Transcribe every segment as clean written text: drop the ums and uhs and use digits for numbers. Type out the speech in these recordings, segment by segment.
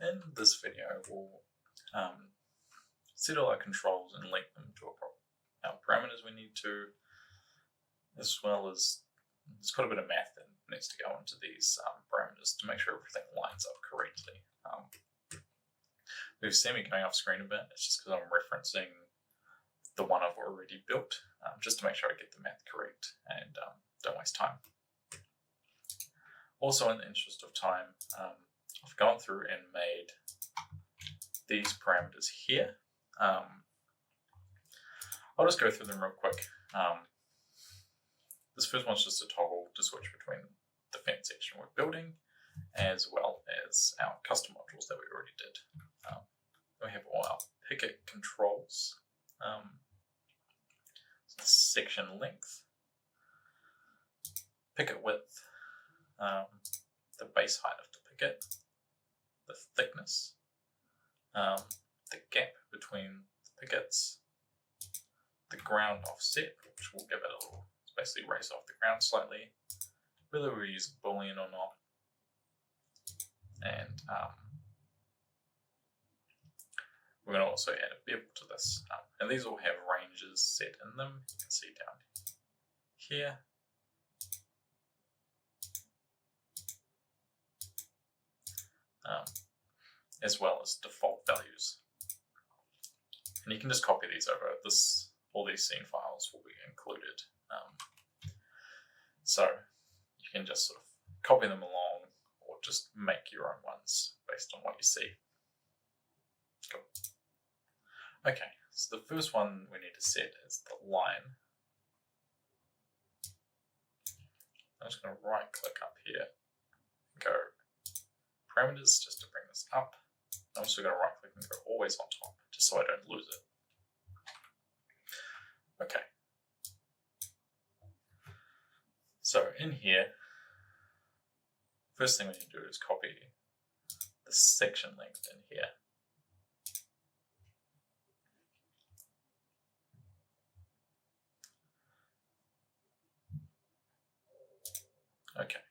In this video, we'll set all our controls and link them to our parameters we need to, as well as there's quite a bit of math that needs to go into these parameters to make sure everything lines up correctly. We've seen me going off screen a bit. It's just because I'm referencing the one I've already built, just to make sure I get the math correct and don't waste time. Also, in the interest of time, I've gone through and made these parameters here. I'll just go through them real quick. This first one's just a toggle to switch between the fence section we're building, as well as our custom modules that we already did. We have all our picket controls, section length, picket width, the base height of the picket, the thickness, the gap between the pickets, the ground offset, which will give it a little, basically raise off the ground slightly, whether we use Boolean or not, and we're going to also add a bevel to this, and these all have ranges set in them. You can see down here. As well as default values. And you can just copy these over. All these scene files will be included. So you can just sort of copy them along or just make your own ones based on what you see. Cool. Okay, so the first one we need to set is the line. I'm just going to right click up here and go parameters just to bring this up. I'm also going to right click and go always on top just so I don't lose it. Okay. So in here, first thing we need to do is copy the section length in here. Okay.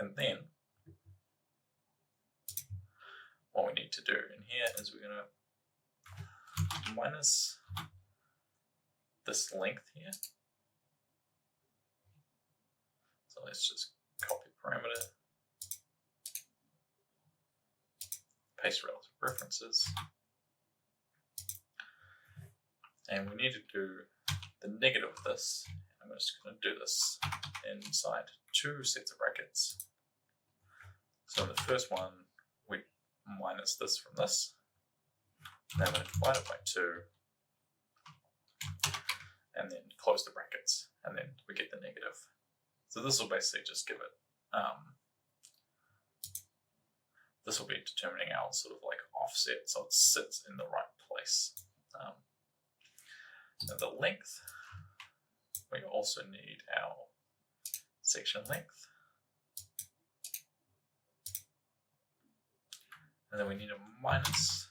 And then what we need to do in here is we're going to minus this length here. So let's just copy parameter, paste relative references, and we need to do the negative of this. I'm just going to do this inside two sets of brackets. So in the first one, we minus this from this, and then we divide it by 2, and then close the brackets, and then we get the negative. So this will basically just give it, this will be determining our sort of like offset, so it sits in the right place. And the length, we also need our section length. And then we need a minus.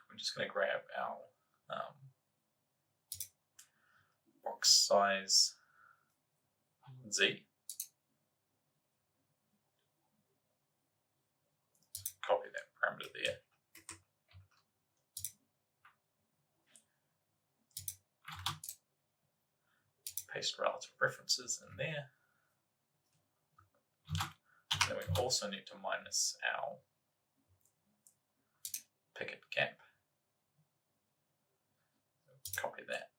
We're just going to grab our box size Z. Copy that parameter there. Paste relative references in there. And then we also need to minus our picket gap. Copy that.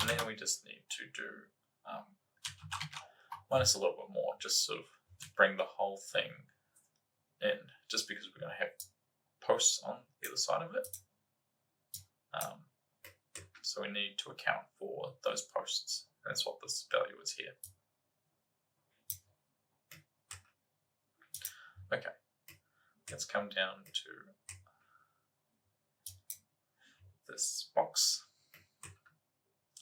And then we just need to do minus a little bit more, just sort of bring the whole thing in, just because we're going to have posts on either side of it. So we need to account for those posts. That's what this value is here. Okay, let's come down to this box.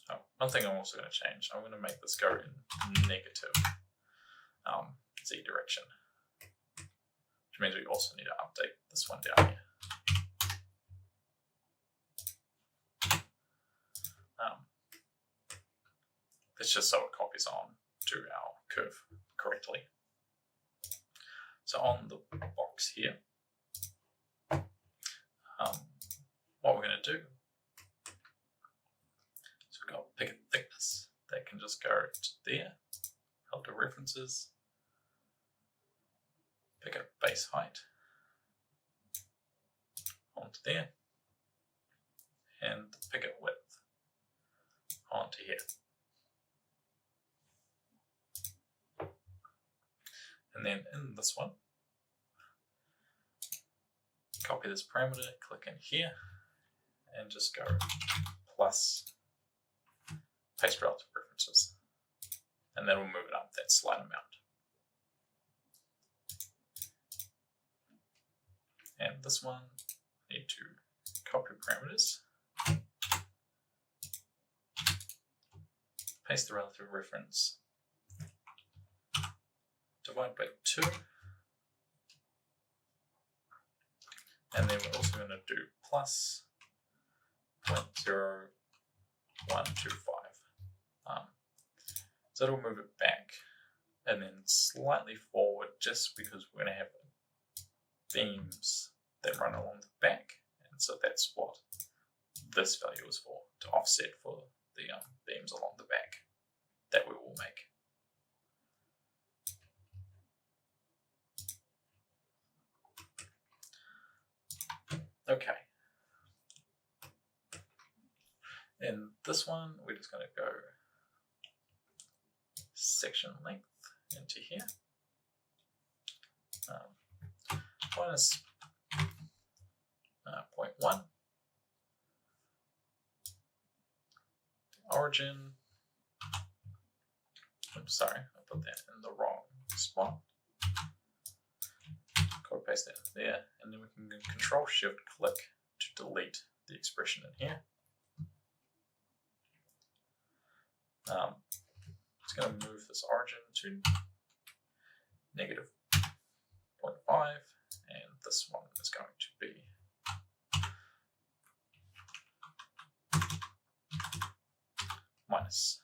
Oh, one thing I'm also going to change, I'm going to make this go in negative Z direction, which means we also need to update this one down here. It's just so it copies on to our curve correctly. So on the box here, what we're going to do is we've got picket thickness that can just go to there, help to references, picket base height onto there, and the picket width onto here. And then in this one, copy this parameter, click in here, and just go plus paste relative references. And then we'll move it up that slight amount. And this one, need to copy parameters, paste the relative reference, divide by 2, and then we're also going to do plus 0.0125. So it'll move it back and then slightly forward, just because we're going to have beams that run along the back, and so that's what this value is for, to offset for the beams along the back that we will make. Okay. In this one, we're just going to go section length into here. Minus 0.1. Origin. I'm sorry, I put that in the wrong spot. Copy paste that in there, and then we can Control Shift click to delete the expression in here. It's going to move this origin to negative 0.5, and this one is going to be minus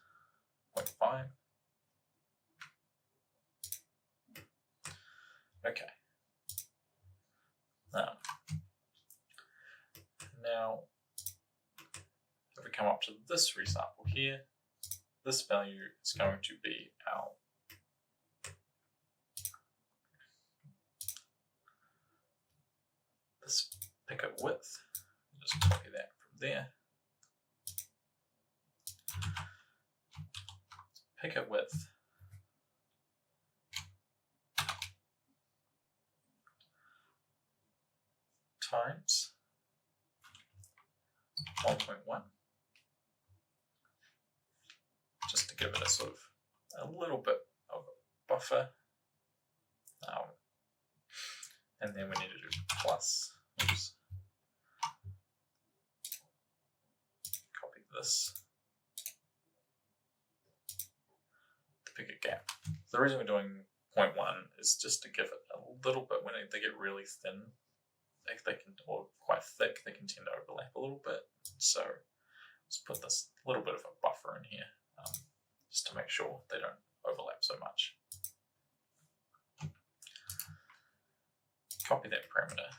0.5. Okay. Now, if we come up to this resample here, this value is going to be our this picket width. Just copy that from there. Picket width times 1.1, just to give it a sort of a little bit of a buffer. And then we need to do plus, oops, copy this, the picket gap. The reason we're doing 0.1 is just to give it a little bit, when they get really thin, they can, or quite thick, they can tend to overlap a little bit. So let's put this little bit of a buffer in here, just to make sure they don't overlap so much. Copy that parameter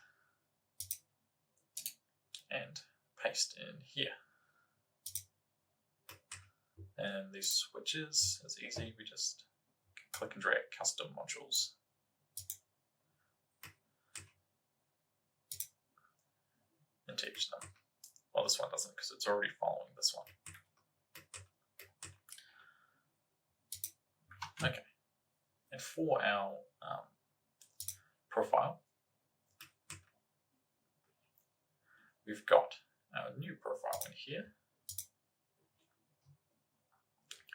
and paste in here. And these switches is easy, we just click and drag custom modules. And teach them. Well, this one doesn't, because it's already following this one. Okay. And for our profile, we've got our new profile in here.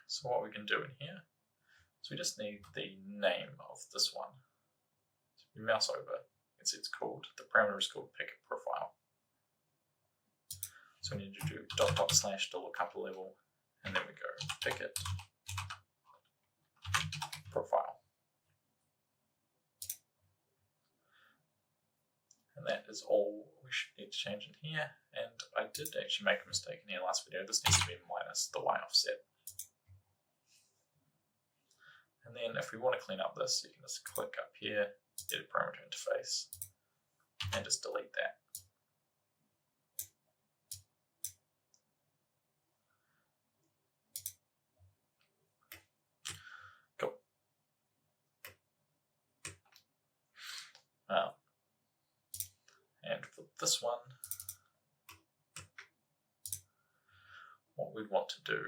So what we can do in here is we just need the name of this one. So if you mouse over, you can see it's called, the parameter is called picket profile. So we need to do $/$couple level, and then we go picket profile. And that is all we should need to change in here. And I did actually make a mistake in the last video. This needs to be minus the Y offset. then if we want to clean up this, you can just click up here, edit parameter interface, and just delete that. Cool. And for this one, what we'd want to do,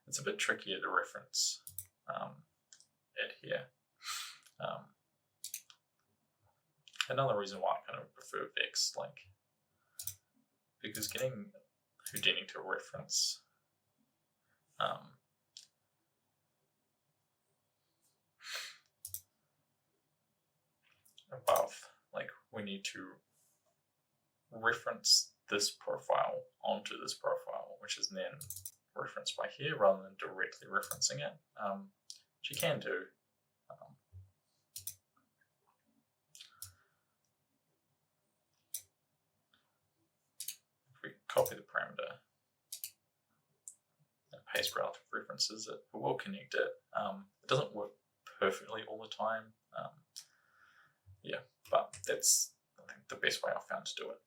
it's a bit trickier to reference it here. Another reason why I kind of prefer Vex Link, because getting Houdini to reference above, like we need to reference this profile onto this profile, which is then referenced by here rather than directly referencing it, which you can do. If we copy the parameter and paste relative references, it will connect it. It doesn't work perfectly all the time, yeah, but that's, I think, the best way I've found to do it.